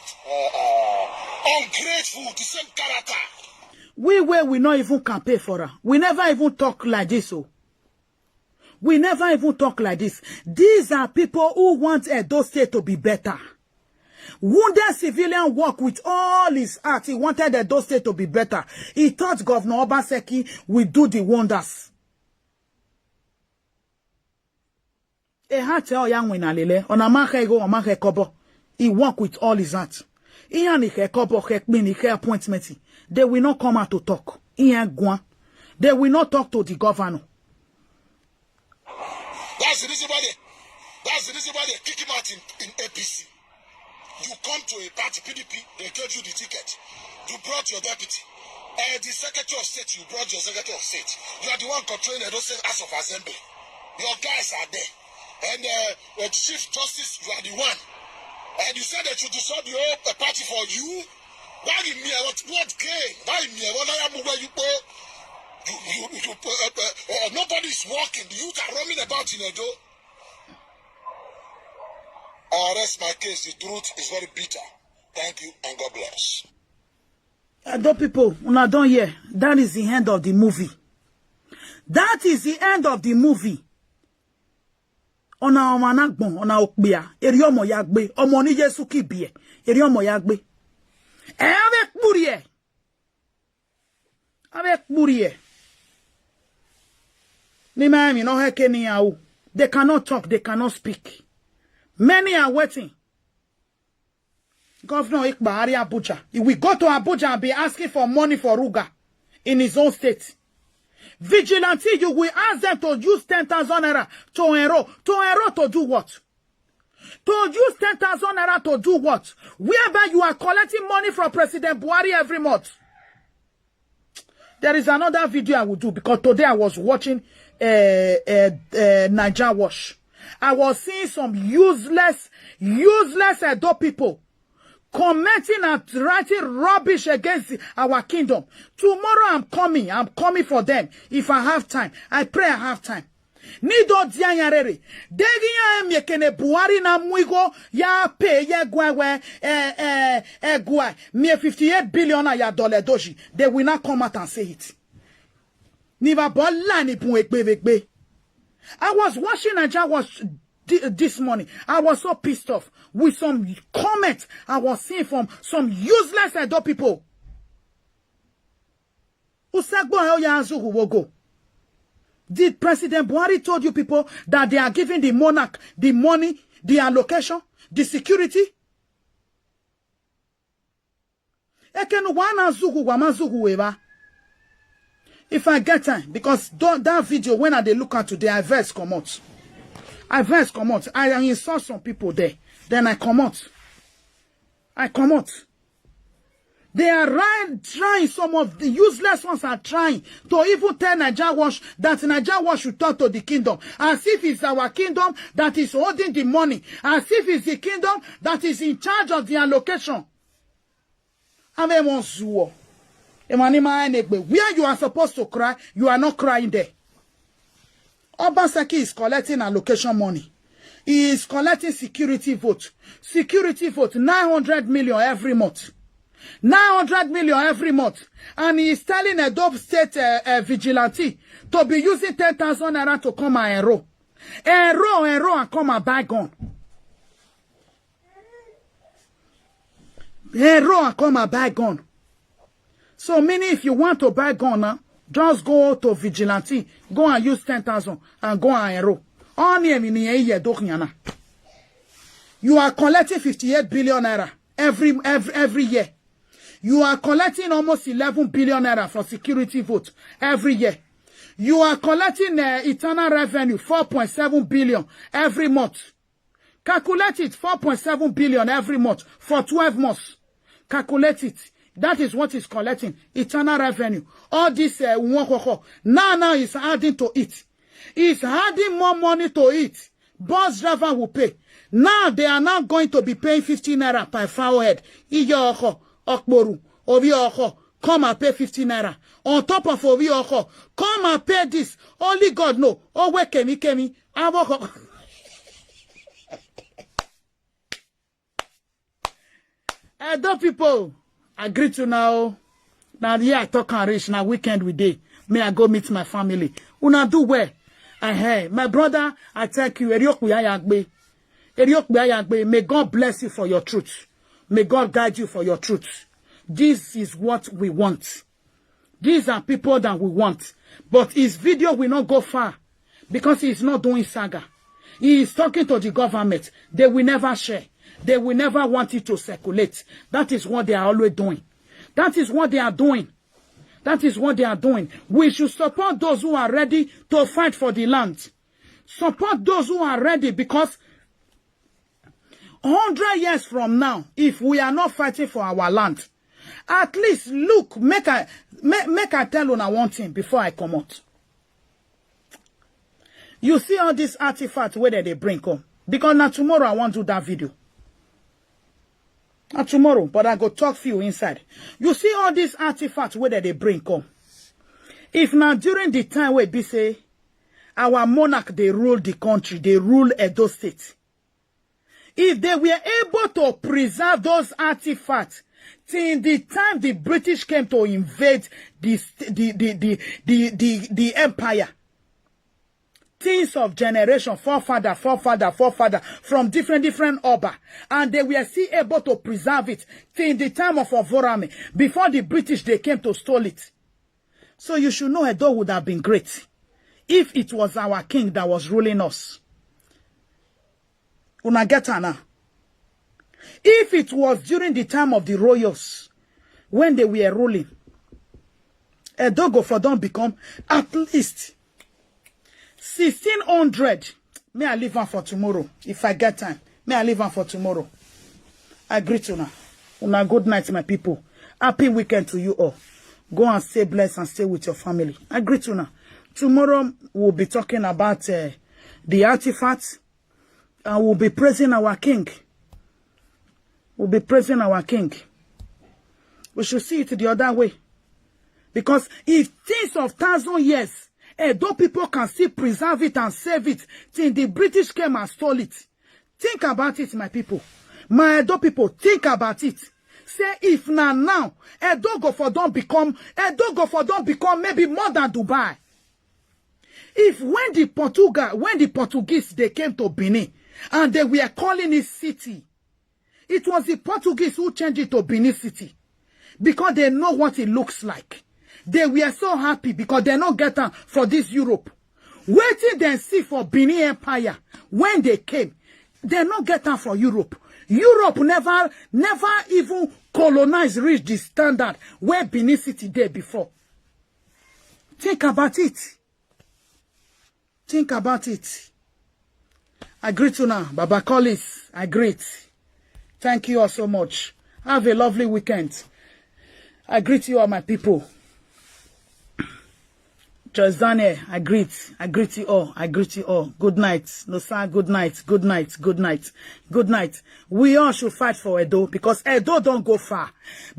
Ungrateful, the same character. We not even campaign for her. We never even talk like this. Oh. We never even talk like this. These are people who want Edo State to be better. Wounded civilian work with all his heart. He wanted Edo State to be better. He thought Governor Obaseki will do the wonders. He work with all his heart. Iyan ni ke kobo ke pin ni ke appointment. They will not come out to talk. Iyan gwan. They will not talk to the governor. That's the reason why they kick him out in APC. You come to a party, PDP, they gave you the ticket. You brought your deputy. The Secretary of State, you brought your Secretary of State. You are the one controlling the House of Assembly. Your guys are there. And the Chief Justice, you are the one. And you said that you dissolve the whole party for you. Why in me? What gain? Why in me? Nobody is walking. The youth are roaming about in Edo. I rest my case. The truth is very bitter. Thank you and God bless. Edo people, una don't hear. That is the end of the movie. That is the end of the movie. Ona omanagbon, ona okbea. Eri omo yagbe. Omo ni Jesu kibie. Eri omo yagbe. Avec Bourier. Avec Bourier. Ni mami no heke ni yaou. They cannot talk, they cannot speak. Many are waiting. Governor Ikba Abuja. He will go to Abuja and be asking for money for Ruga in his own state. Vigilante, you will ask them to use 10,000 naira to enroll. To enroll to do what? To use 10,000 naira to do what? Whereby you are collecting money from President Buhari every month. There is another video I will do because today I was watching Niger Wash. I was seeing some useless Edo people commenting and writing rubbish against our kingdom. Tomorrow I'm coming for them. If I have time, I pray I have time. Nido dianyarere. Degiya mekene Buhari na mwigo ya pay ya gwawe gwa. Me 58 billion ya dollar doji. They will not come out and say it. Niva bolla ni pun ekbe. I was watching Nigeria Watch this morning. I was so pissed off with some comments I was seeing from some useless Edo people. Usagbo ya azuhu wogo. Did President Buhari told you people that they are giving the monarch the money, the allocation, the security? If I get time, because that video, when I look at today, I verse come out. I insult some people there. Then I come out. They are trying, some of the useless ones are trying to even tell Niger Wash that Niger Wash should talk to the kingdom. As if it's our kingdom that is holding the money. As if it's the kingdom that is in charge of the allocation. Where you are supposed to cry, you are not crying there. Obaseki is collecting allocation money. He is collecting security vote. 900 million every month. 900 million every month. And he is telling a dope state vigilante to be using 10,000 naira to come and enroll. Enroll and come and buy gun. Enroll and come and buy gun. So meaning if you want to buy gun, just go to vigilante, go and use 10,000 and go and enroll. You are collecting 58 billion naira every year. You are collecting almost 11 billion naira for security vote every year. You are collecting internal revenue 4.7 billion every month. Calculate it, 4.7 billion every month for 12 months. Calculate it. That is what is collecting internal revenue. All this now is adding to it. It's adding more money to it. Bus driver will pay. Now they are now going to be paying 15 naira per forehead. Come and pay 15 naira. On top of come and pay this. Only God know. Oh, wait, Kemi. Edo people, I greet you now. Now, yeah, I talk and reach. Now, weekend we day. May I go meet my family. Una do well. My brother, I thank you. May God bless you for your truth. May God guide you for your truth. This is what we want. These are people that we want. But his video will not go far because he is not doing saga. He is talking to the government. They will never share. They will never want it to circulate. That is what they are always doing. That is what they are doing. That is what they are doing. We should support those who are ready to fight for the land. Support those who are ready, because 100 years from now, if we are not fighting for our land, at least look, make I tell you one thing before I come out. You see all these artifacts where they bring come. Because now tomorrow I want to do that video. Not tomorrow, but I go talk for you inside. You see all these artifacts where they bring come. If now during the time where we say our monarch, they rule the country, they rule Edo State. If they were able to preserve those artifacts till the time the British came to invade the empire, things of generation, forefather, from different Oba, and they were still able to preserve it till the time of Ovorame, before the British, they came to steal it. So you should know Edo would have been great if it was our king that was ruling us. Una get now. If it was during the time of the royals, when they were ruling, Edo go for don't become at least 1600. May I leave one for tomorrow if I get time. May I leave one for tomorrow. I greet you now. Una good night, my people. Happy weekend to you all. Go and stay blessed and stay with your family. I greet you now. Tomorrow we'll be talking about the artifacts, and we'll be praising our king. We'll be praising our king. We should see it the other way. Because if things of 1,000 years, Edo people can still preserve it and save it till the British came and stole it. Think about it, my people. My Edo people, think about it. Say if now, Edo go for don't become maybe more than Dubai. If when the Portuguese, they came to Benin and they were calling it city, it was the Portuguese who changed it to Benin City because they know what it looks like. They were so happy because they not get them for this Europe. Waiting then see for Benin Empire when they came, they not get them for Europe. Europe never even colonized, reached the standard where Benin City did before. Think about it. Think about it. I greet you now, Baba Collis. I greet. Thank you all so much. Have a lovely weekend. I greet you all, my people. Josdane, I greet you all. I greet you all. Good night. No sir, good night. Good night. Good night. Good night. We all should fight for Edo because Edo don't go far.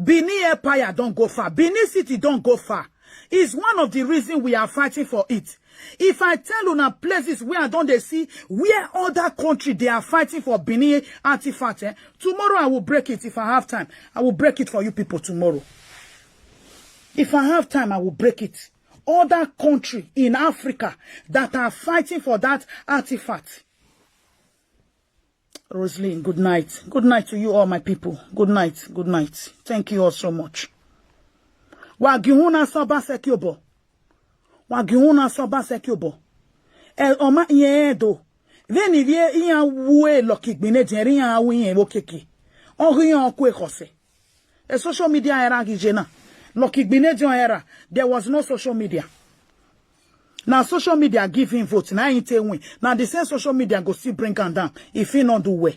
Benin Empire don't go far. Benin City don't go far. It's one of the reasons we are fighting for it. If I tell you now places where don't they see where other country they are fighting for Benin artifact, tomorrow I will break it if I have time. I will break it for you people tomorrow. If I have time, I will break it. Other country in Africa that are fighting for that artifact. Rosaline, good night. Good night to you all, my people. Good night. Good night. Thank you all so much. Wagihuna Obaseki obo. Wagihuna Obaseki obo. Oma yedo. Veni vie iya wue lokigbine jeri ya wiye wokeki. Oriyan kwe kose. Social media era gijena. Era, there was no social media. Now social media give him votes. Now he win. Now the same social media go still bring him down if he not do well.